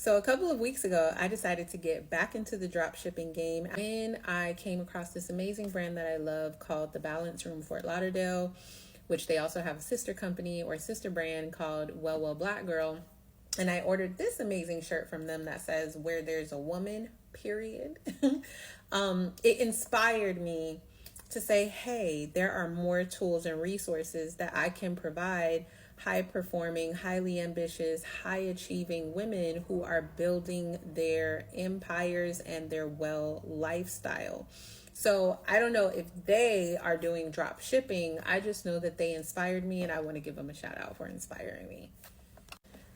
So a couple of weeks ago, I decided to get back into the drop shipping game, and I came across this amazing brand that I love called the Balance Room Fort Lauderdale, which they also have a sister company or sister brand called FeelWell Black Girl. And I ordered this amazing shirt from them that says, "Where there's a woman, period." It inspired me to say, hey, there are more tools and resources that I can provide high performing, highly ambitious, high achieving women who are building their empires and their well lifestyle. So I don't know if they are doing drop shipping. I just know that they inspired me, and I want to give them a shout out for inspiring me.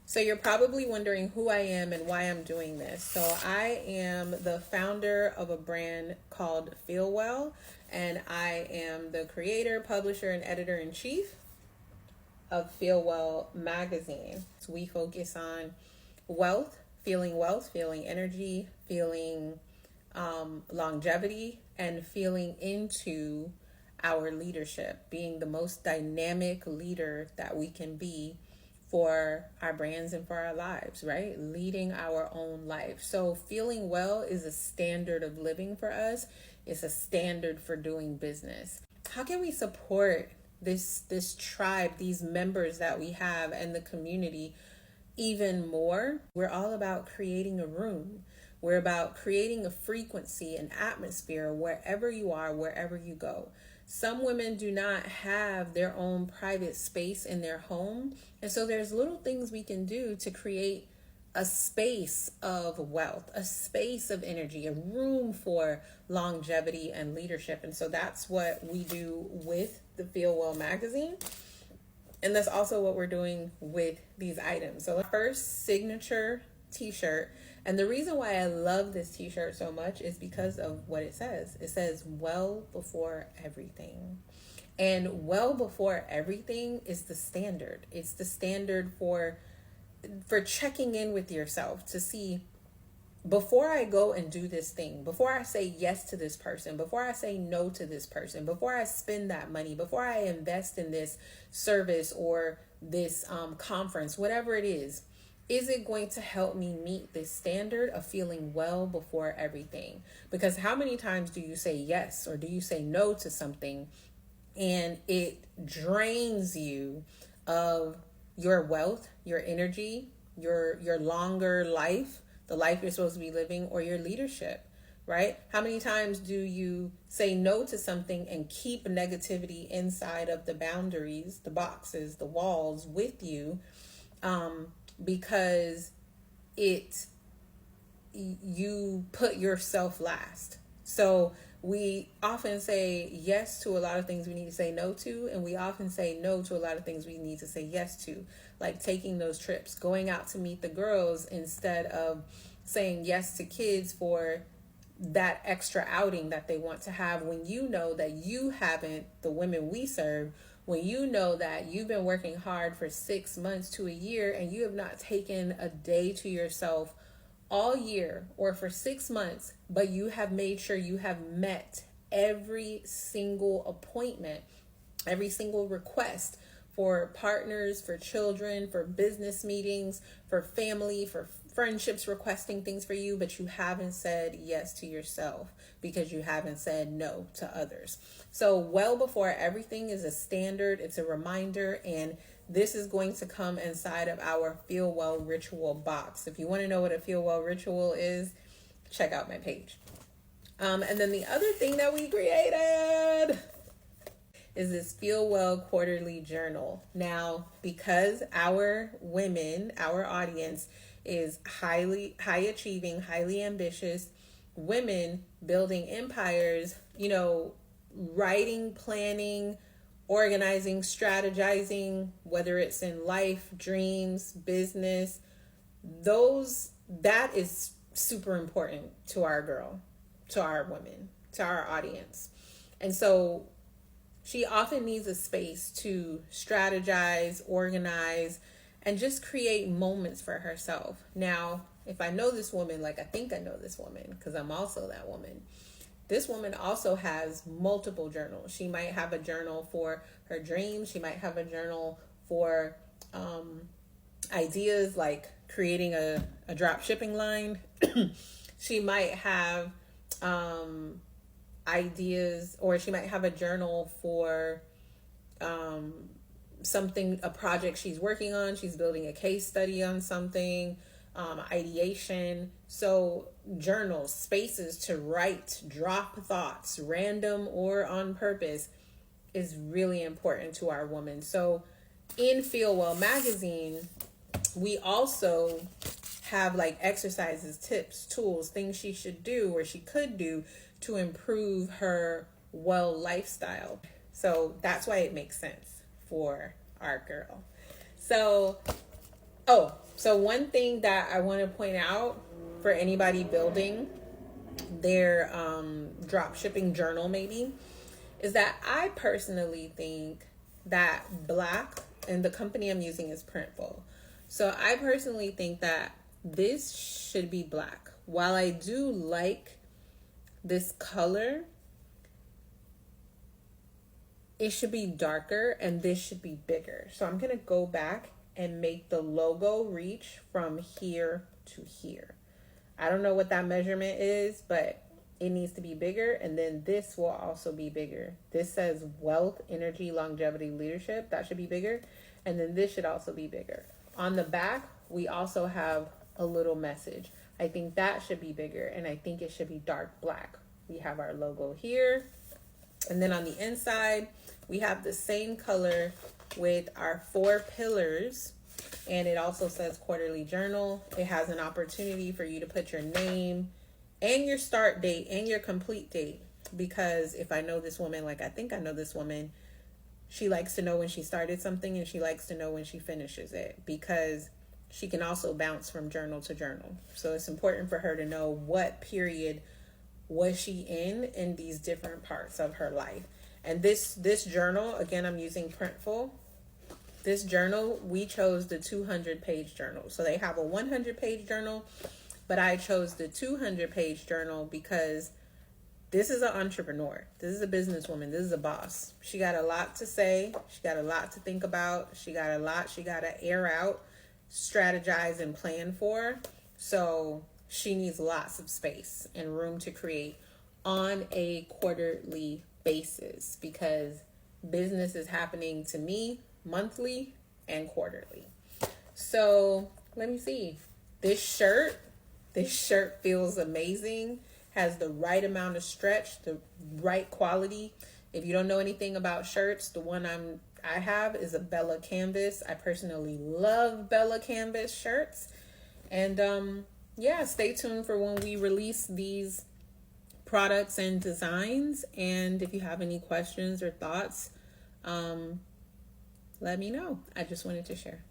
So you're probably wondering who I am and why I'm doing this. So I am the founder of a brand called FeelWell, and I am the creator, publisher, and editor-in-chief of FeelWell Magazine. So we focus on wealth, feeling energy, feeling longevity, and feeling into our leadership, being the most dynamic leader that we can be for our brands and for our lives, right? Leading our own life. So feeling well is a standard of living for us. It's a standard for doing business. How can we support this tribe, these members that we have, and the community even more? We're all about creating a room. We're about creating a frequency, an atmosphere wherever you are, wherever you go. Some women do not have their own private space in their home. And so there's little things we can do to create a space of wealth, a space of energy, a room for longevity and leadership. And so that's what we do with the FeelWell Magazine. And that's also what we're doing with these items. So the first signature t-shirt, and the reason why I love this t-shirt so much is because of what it says. It says, well before everything. And well before everything is the standard. It's the standard for checking in with yourself to see, before I go and do this thing, before I say yes to this person, before I say no to this person, before I spend that money, before I invest in this service or this conference, whatever it is it going to help me meet this standard of feeling well before everything? Because how many times do you say yes or do you say no to something and it drains you of your wealth, your energy, your longer life, the life you're supposed to be living, or your leadership, right? How many times do you say no to something and keep negativity inside of the boundaries, the walls with you, because you put yourself last? So we often say yes to a lot of things we need to say no to, and we often say no to a lot of things we need to say yes to, like taking those trips, going out to meet the girls instead of saying yes to kids for that extra outing that they want to have, when you know that you haven't, the women we serve, when you know that you've been working hard for 6 months to a year and you have not taken a day to yourself all year or for 6 months, but you have made sure you have met every single appointment, every single request for partners, for children, for business meetings, for family, for friendships requesting things for you, but you haven't said yes to yourself because you haven't said no to others. So well before everything is a standard, it's a reminder, and this is going to come inside of our Feel Well Ritual box. If you want to know what a Feel Well Ritual is, check out my page. And then the other thing that we created is this Feel Well quarterly journal. Now, because our women, our audience is high achieving, highly ambitious women building empires, writing, planning, organizing, strategizing, whether it's in life, dreams, business, that is super important to our girl, to our women, to our audience. And so she often needs a space to strategize, organize, and just create moments for herself. Now, if I know this woman, like I think I know this woman, because I'm also that woman, this woman also has multiple journals. She might have a journal for her dreams. She might have a journal for ideas like creating a drop shipping line. She might have ideas, or she might have a journal for something, a project she's working on. She's building a case study on something, ideation. So journals, spaces to write, drop thoughts, random or on purpose, is really important to our woman. So in FeelWell Magazine, we also have like exercises, tips, tools, things she should do or she could do to improve her well lifestyle. So that's why it makes sense for our girl. So, so one thing that I want to point out for anybody building their drop shipping journal maybe, is that I personally think that black, and the company I'm using is Printful. So I personally think that this should be black. While I do like this color, it should be darker and this should be bigger. So I'm going to go back and make the logo reach from here to here. I don't know what that measurement is, but it needs to be bigger. And then this will also be bigger. This says wealth, energy, longevity, leadership. That should be bigger. And then this should also be bigger. On the back, we also have a little message. I think that should be bigger, and I think it should be dark black. We have our logo here. And then on the inside, we have the same color with our 4 pillars. And it also says quarterly journal. It has an opportunity for you to put your name and your start date and your complete date. Because if I know this woman, like I think I know this woman, she likes to know when she started something and she likes to know when she finishes it, because she can also bounce from journal to journal. So it's important for her to know what period was she in these different parts of her life. And this journal, again, I'm using Printful. This journal, we chose the 200-page journal. So they have a 100-page journal, but I chose the 200-page journal because this is an entrepreneur. This is a businesswoman. This is a boss. She got a lot to say. She got a lot to think about. She got a lot she got to air out, strategize, and plan for. So she needs lots of space and room to create on a quarterly basis, because business is happening to me monthly and quarterly. So let me see. This shirt feels amazing. Has the right amount of stretch, the right quality. If you don't know anything about shirts, the one I have is a Bella canvas. I personally love Bella canvas shirts. And yeah, stay tuned for when we release these products and designs. And if you have any questions or thoughts, let me know. I just wanted to share.